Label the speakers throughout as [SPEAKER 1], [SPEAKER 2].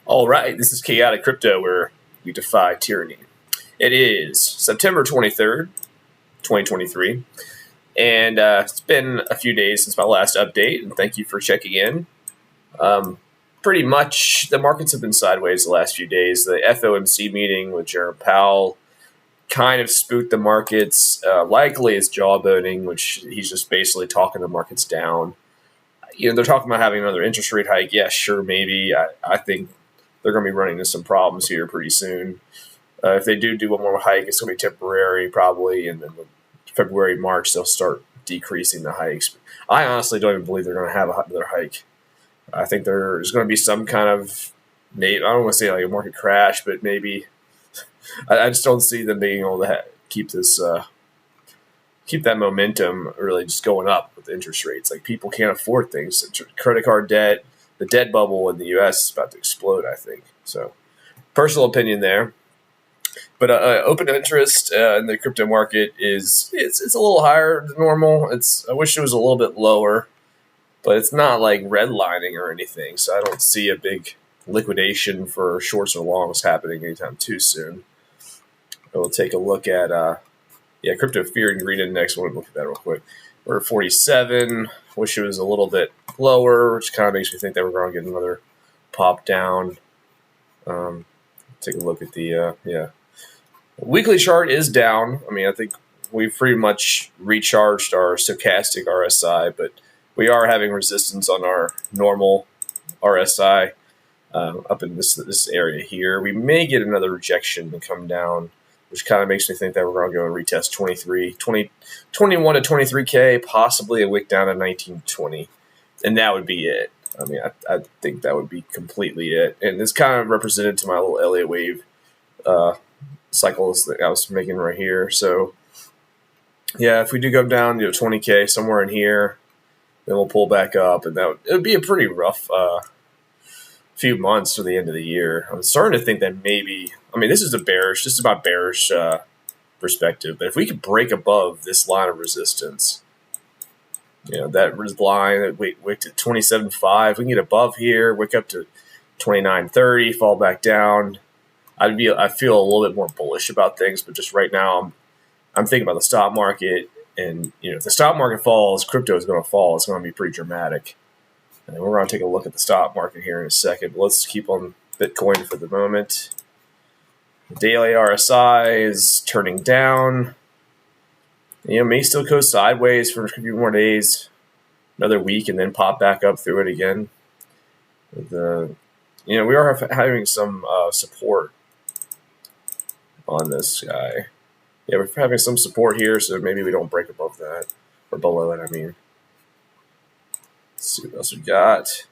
[SPEAKER 1] All right, this is KaotiK Crypto, where we defy tyranny. It is September 23rd, 2023, and it's been a few days since my last update, and thank you for checking in. Pretty much, the markets have been sideways the last few days. The FOMC meeting with Jerome Powell kind of spooked the markets. Likely is jawboning, which he's just basically talking the markets down. They're talking about having another interest rate hike. Yeah, sure, maybe. I think they're going to be running into some problems here pretty soon. If they do one more hike, it's going to be temporary probably, and then February, March, they'll start decreasing the hikes. I honestly don't even believe they're going to have another hike. I think there's going to be some kind of, I don't want to say like a market crash, but maybe I just don't see them being able to keep this, keep that momentum really just going up with interest rates. Like, people can't afford things. Credit card debt, the debt bubble in the U.S. is about to explode, I think. So, personal opinion there. But open interest in the crypto market it's a little higher than normal. I wish it was a little bit lower, but it's not like redlining or anything. So I don't see a big liquidation for shorts or longs happening anytime too soon. We'll take a look at Crypto Fear and Greed Index. I want to look at that real quick. We're at 47. Wish it was a little bit lower, which kind of makes me think that we're going to get another pop down. Take a look at the weekly chart is down. I mean, I think we've pretty much recharged our stochastic RSI, but we are having resistance on our normal RSI up in this area here. We may get another rejection and come down, which kind of makes me think that we're going to go and retest 21 to 23K, possibly a wick down to 1920, and that would be it. I mean, I think that would be completely it. And it's kind of represented to my little Elliott wave cycles that I was making right here. So, yeah, if we do go down to 20K, somewhere in here, then we'll pull back up, and it would be a pretty rough few months to the end of the year. I'm starting to think that maybe, I mean, this is about bearish perspective, but if we could break above this line of resistance, that line that wicked at 27.5, we can get above here, wick up to 29.30, fall back down. I feel a little bit more bullish about things, but just right now, I'm thinking about the stock market, and if the stock market falls, crypto is going to fall. It's going to be pretty dramatic. And we're going to take a look at the stock market here in a second. But let's keep on Bitcoin for the moment. The daily RSI is turning down. May still go sideways for a few more days, another week, and then pop back up through it again. We are having some support on this guy. Yeah, we're having some support here, so maybe we don't break above that, or below it, I mean. Let's see what else we got.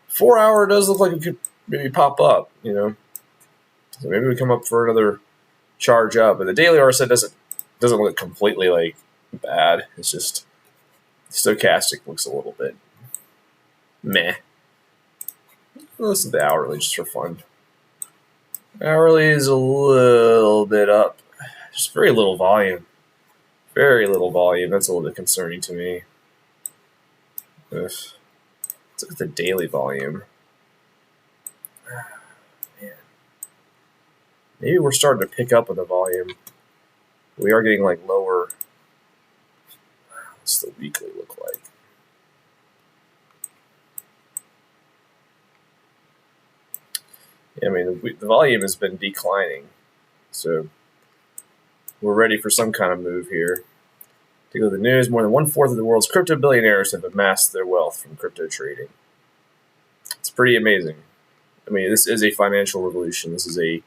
[SPEAKER 1] 4 hour does look like it could maybe pop up, So maybe we come up for another charge up. But the daily RSI doesn't look completely bad. It's just stochastic looks a little bit meh. Let's do the hourly just for fun. Hourly is a little bit up. Just very little volume. Very little volume. That's a little bit concerning to me. Let's look at the daily volume. Man. Maybe we're starting to pick up on the volume. We are getting lower. What's the weekly look like? Yeah, I mean, the volume has been declining, so we're ready for some kind of move here. Take a look at the news. More than 1/4 of the world's crypto billionaires have amassed their wealth from crypto trading. It's pretty amazing. I mean, this is a financial revolution. This is a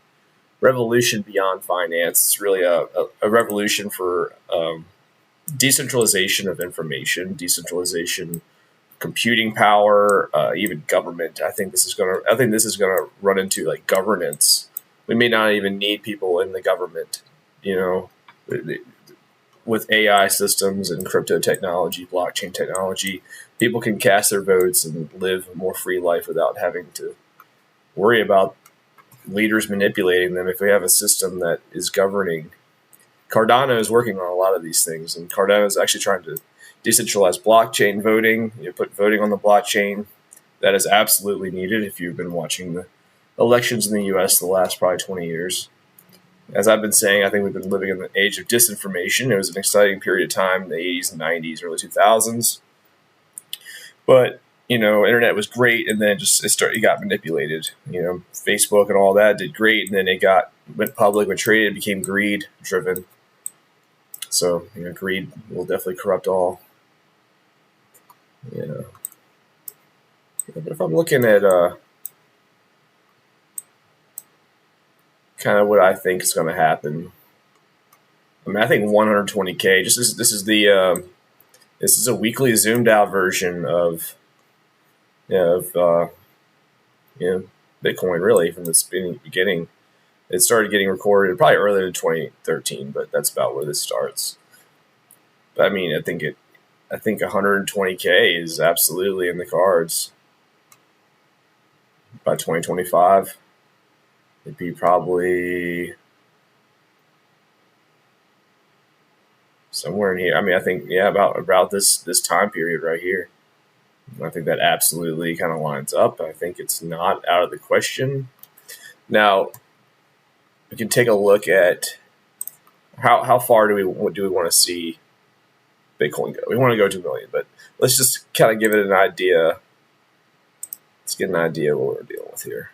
[SPEAKER 1] revolution beyond finance. It's really a revolution for decentralization of information, decentralization, computing power, even government. I think this is gonna run into governance. We may not even need people in the government. With AI systems and crypto technology, blockchain technology, people can cast their votes and live a more free life without having to worry about leaders manipulating them if we have a system that is governing. Cardano is working on a lot of these things, and Cardano is actually trying to decentralize blockchain voting. Put voting on the blockchain. That is absolutely needed if you've been watching elections in the U.S. the last probably 20 years. As I've been saying, I think we've been living in the age of disinformation. It was an exciting period of time in the 80s and 90s, early 2000s. But, internet was great, and then it got manipulated. Facebook and all that did great, and then it went public, went traded, became greed driven. So, greed will definitely corrupt all. But if I'm looking at kind of what I think is going to happen, I think 120K. This is a weekly zoomed out version of Bitcoin. Really, from the beginning, it started getting recorded probably earlier in 2013, but that's about where this starts. But I think 120K is absolutely in the cards. By 2025, it'd be probably somewhere in here. I think about this time period right here. I think that absolutely kind of lines up. I think it's not out of the question. Now, we can take a look at how far do we want to see Bitcoin go. We want to go to $1 million, but let's just kind of give it an idea. Let's get an idea of what we're dealing with here.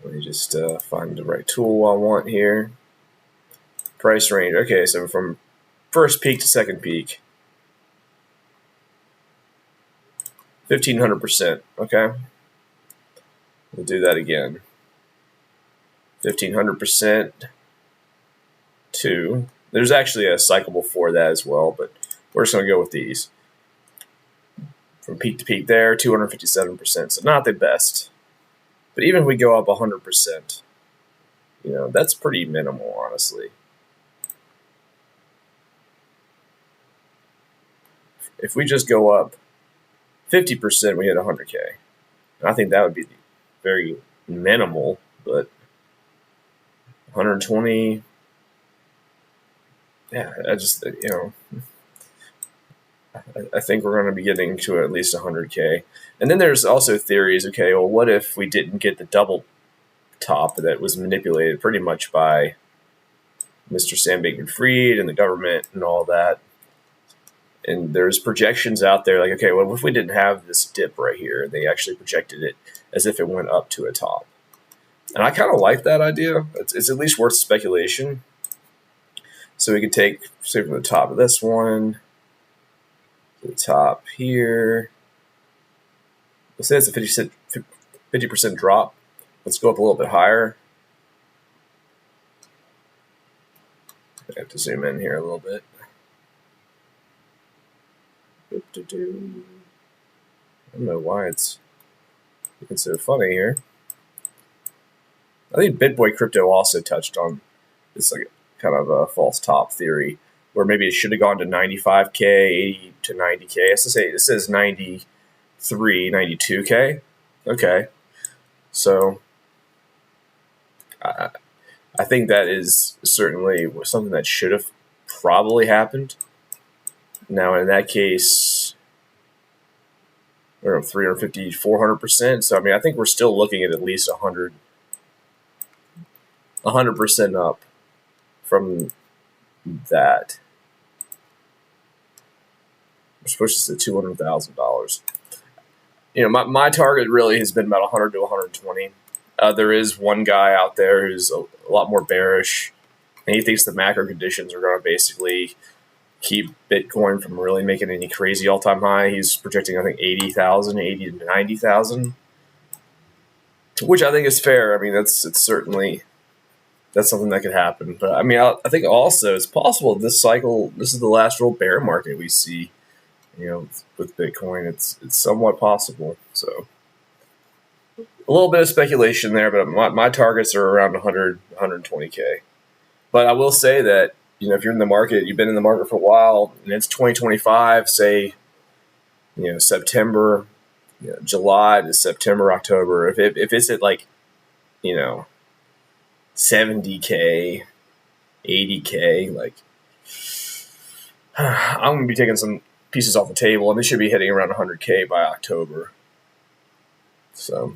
[SPEAKER 1] Let me just find the right tool I want here. Price range. Okay, so from first peak to second peak, 1,500%. Okay, we'll do that again. 1,500% to. There's actually a cycle before that as well, but we're just going to go with these. From peak to peak there, 257%. So not the best. But even if we go up 100%, that's pretty minimal, honestly. If we just go up 50%, we hit 100K. And I think that would be very minimal, but 120, yeah, I think we're going to be getting to at least 100K. And then there's also theories, okay, well, what if we didn't get the double top that was manipulated pretty much by Mr. Sam Bankman-Fried and the government and all that? And there's projections out there like, okay, well, if we didn't have this dip right here, they actually projected it as if it went up to a top. And I kind of like that idea. It's at least worth speculation. So we could take, say, from the top of this one, to the top here. Let's say it's a 50% drop. Let's go up a little bit higher. I have to zoom in here a little bit. I don't know why it's looking so funny here. I think BitBoy Crypto also touched on this kind of a false top theory, where maybe it should have gone to 95K, 80 to 90K. It says 93, 92K. Okay. So I think that is certainly something that should have probably happened. Now, in that case, 350, 400%. So, I think we're still looking at least 100% up from that, which pushes to $200,000. My target really has been about 100 to 120. There is one guy out there who's a lot more bearish, and he thinks the macro conditions are going to basically keep Bitcoin from really making any crazy all-time high. He's projecting, I think, 80 to 90,000, which I think is fair. That's something that could happen. But I think also it's possible this cycle, this is the last real bear market we see, with Bitcoin. It's somewhat possible. So a little bit of speculation there, but my targets are around 100, 120K. But I will say that, if you're in the market, you've been in the market for a while, and it's 2025, say, September, July to September, October, if it's at 70K, 80K, I'm going to be taking some pieces off the table, and it should be hitting around 100K by October. So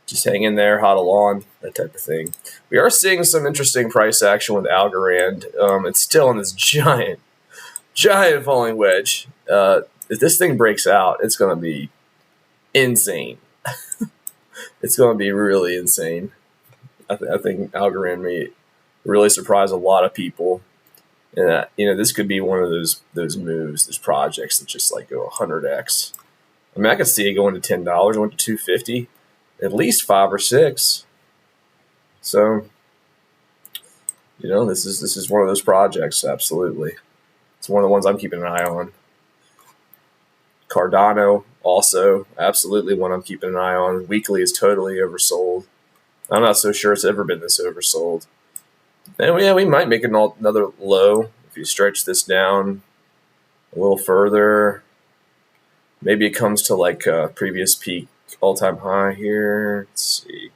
[SPEAKER 1] just hang in there, hodl on, that type of thing. We are seeing some interesting price action with Algorand. It's still in this giant falling wedge. If this thing breaks out, it's going to be insane. It's going to be really insane. I think Algorand may really surprise a lot of people. And this could be one of those moves, those projects that just like go 100x. I mean, I could see it going to $10, going to $250, at least 5 or 6. So, this is one of those projects. Absolutely, it's one of the ones I'm keeping an eye on. Cardano also absolutely one I'm keeping an eye on. Weekly is totally oversold. I'm not so sure it's ever been this oversold. And yeah, we might make another low if you stretch this down a little further. Maybe it comes to like previous peak all-time high here. Let's see.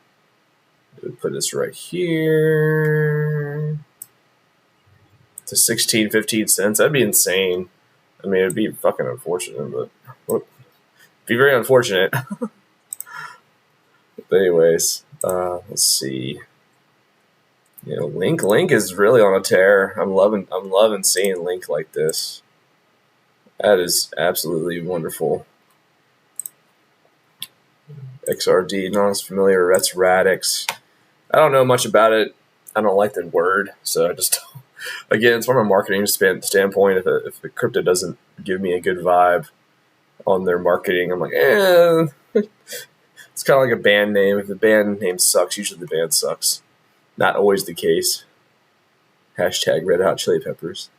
[SPEAKER 1] We'll put this right here to 16, 15 cents. That'd be insane. I mean, it'd be fucking unfortunate, but it'd be very unfortunate. But anyways, let's see. Link is really on a tear. I'm loving seeing Link like this. That is absolutely wonderful. XRD, not as familiar. That's Radix. I don't know much about it. I don't like the word, so I just again, it's from a marketing standpoint. If the crypto doesn't give me a good vibe on their marketing, I'm like, It's kind of like a band name. If the band name sucks, usually the band sucks. Not always the case. Hashtag Red Hot Chili Peppers.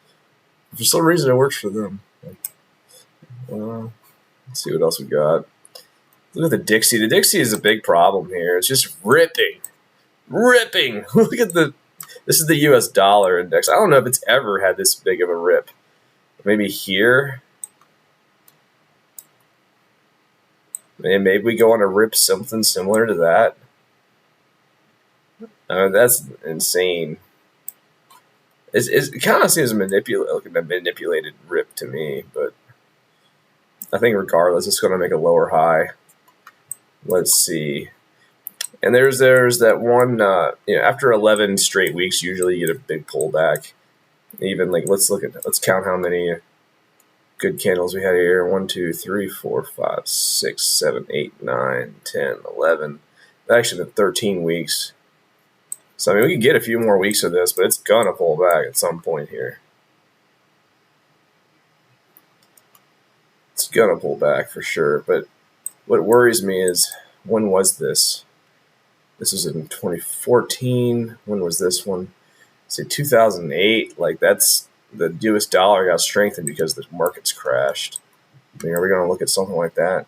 [SPEAKER 1] For some reason, it works for them. Let's see what else we got. Look at the Dixie. The Dixie is a big problem here. It's just ripping. Look at this is the US dollar index. I don't know if it's ever had this big of a rip. Maybe here. And maybe we go on a rip something similar to that. That's insane. It kind of seems like a manipulated rip to me, but I think regardless, it's going to make a lower high. Let's see. And there's that one, after 11 straight weeks, usually you get a big pullback. Even like, let's count how many good candles we had here. 1, 2, 3, 4, 5, 6, 7, 8, 9, 10, 11. That actually been 13 weeks. So, I mean, we could get a few more weeks of this, but it's going to pull back at some point here. It's going to pull back for sure. But what worries me is, when was this? This was in 2014. When was this one? Say 2008. Like, that's the US dollar got strengthened because the markets crashed. I mean, are we going to look at something like that?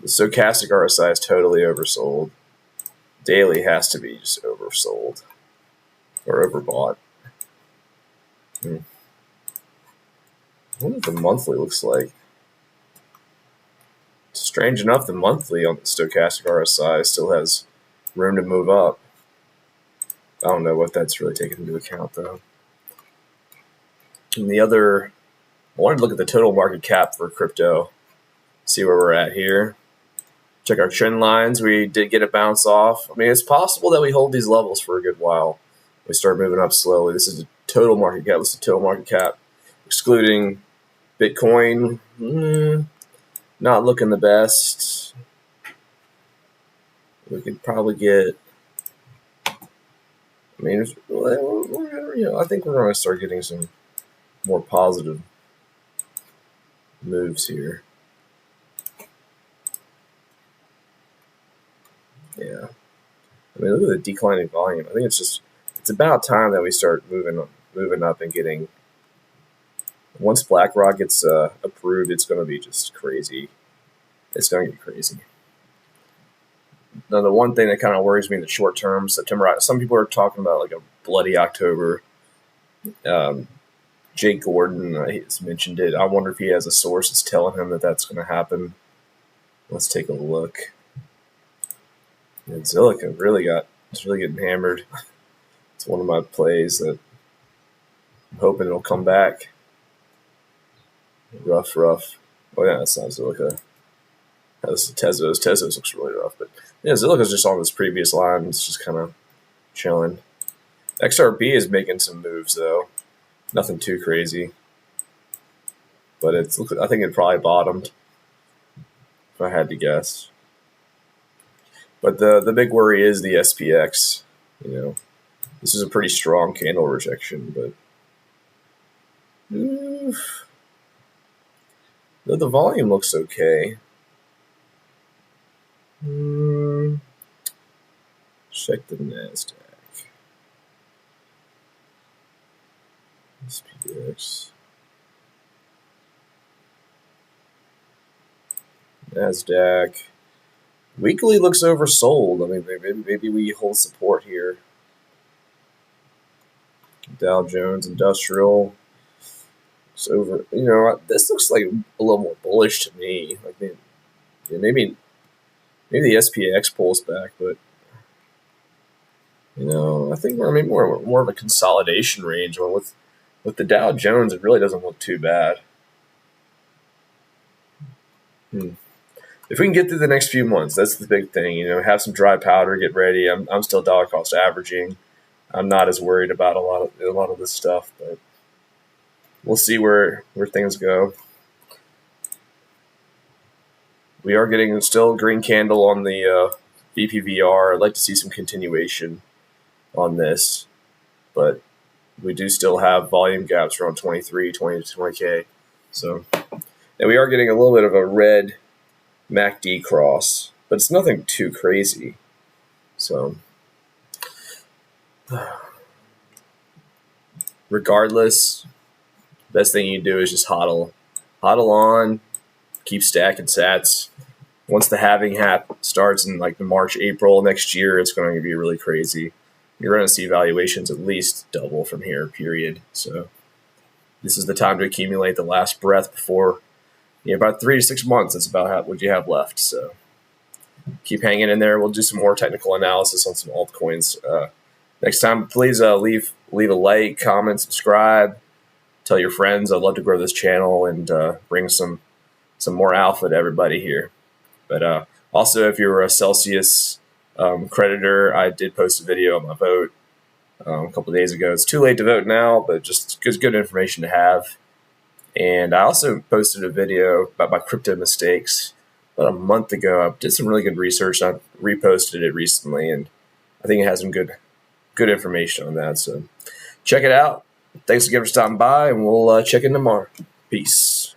[SPEAKER 1] The stochastic RSI is totally oversold. Daily has to be just oversold or overbought. I wonder what the monthly looks like. Strange enough, the monthly on the stochastic RSI still has room to move up. I don't know what that's really taken into account, though. And I wanted to look at the total market cap for crypto, see where we're at here. Check our trend lines. We did get a bounce off. I mean, it's possible that we hold these levels for a good while. We start moving up slowly. This is the total market cap. This is the total market cap, excluding Bitcoin. Not looking the best. We could probably get. I mean, I think we're going to start getting some more positive moves here. Yeah. I mean, look at the declining volume. I think it's about time that we start moving up and getting. Once BlackRock gets approved, it's going to be just crazy. It's going to get crazy. Now, the one thing that kind of worries me in the short term, September. Some people are talking about like a bloody October. Jake Gordon has mentioned it. I wonder if he has a source that's telling him that that's going to happen. Let's take a look. And Zilliqa it's really getting hammered. It's one of my plays that I'm hoping it'll come back. Rough. Oh yeah, that's not Zilliqa. That's Tezos looks really rough, but yeah, Zilliqa's just on this previous line. It's just kind of chilling. XRP is making some moves though, nothing too crazy, but I think it probably bottomed if I had to guess. But the big worry is the SPX. You know, this is a pretty strong candle rejection, but though the volume looks okay. Check the NASDAQ. SPX. NASDAQ. Weekly looks oversold. I mean, maybe we hold support here. Dow Jones Industrial. It's over. You know, this looks like a little more bullish to me. Like maybe the SPX pulls back, but you know, I think we're maybe more of a consolidation range. Well, with the Dow Jones, it really doesn't look too bad. If we can get through the next few months, that's the big thing. You know, have some dry powder, get ready. I'm still dollar cost averaging. I'm not as worried about a lot of this stuff, but we'll see where things go. We are getting still green candle on the VPVR. I'd like to see some continuation on this, but we do still have volume gaps around 23, 20 to 20K. So, and we are getting a little bit of a red MACD cross, but it's nothing too crazy. So, regardless, best thing you do is just hodl on, keep stacking sats. Once the halving starts in like the March, April next year, it's going to be really crazy. You're going to see valuations at least double from here, period. So this is the time to accumulate the last breath before, about 3 to 6 months. That's about what you have left. So keep hanging in there. We'll do some more technical analysis on some altcoins next time. Please leave a like, comment, subscribe, tell your friends. I'd love to grow this channel and bring some more alpha to everybody here. But also, if you're a Celsius creditor, I did post a video on my vote a couple of days ago. It's too late to vote now, but just good information to have. And I also posted a video about my crypto mistakes about a month ago. I did some really good research. I reposted it recently, and I think it has some good information on that. So check it out. Thanks again for stopping by, and we'll check in tomorrow. Peace.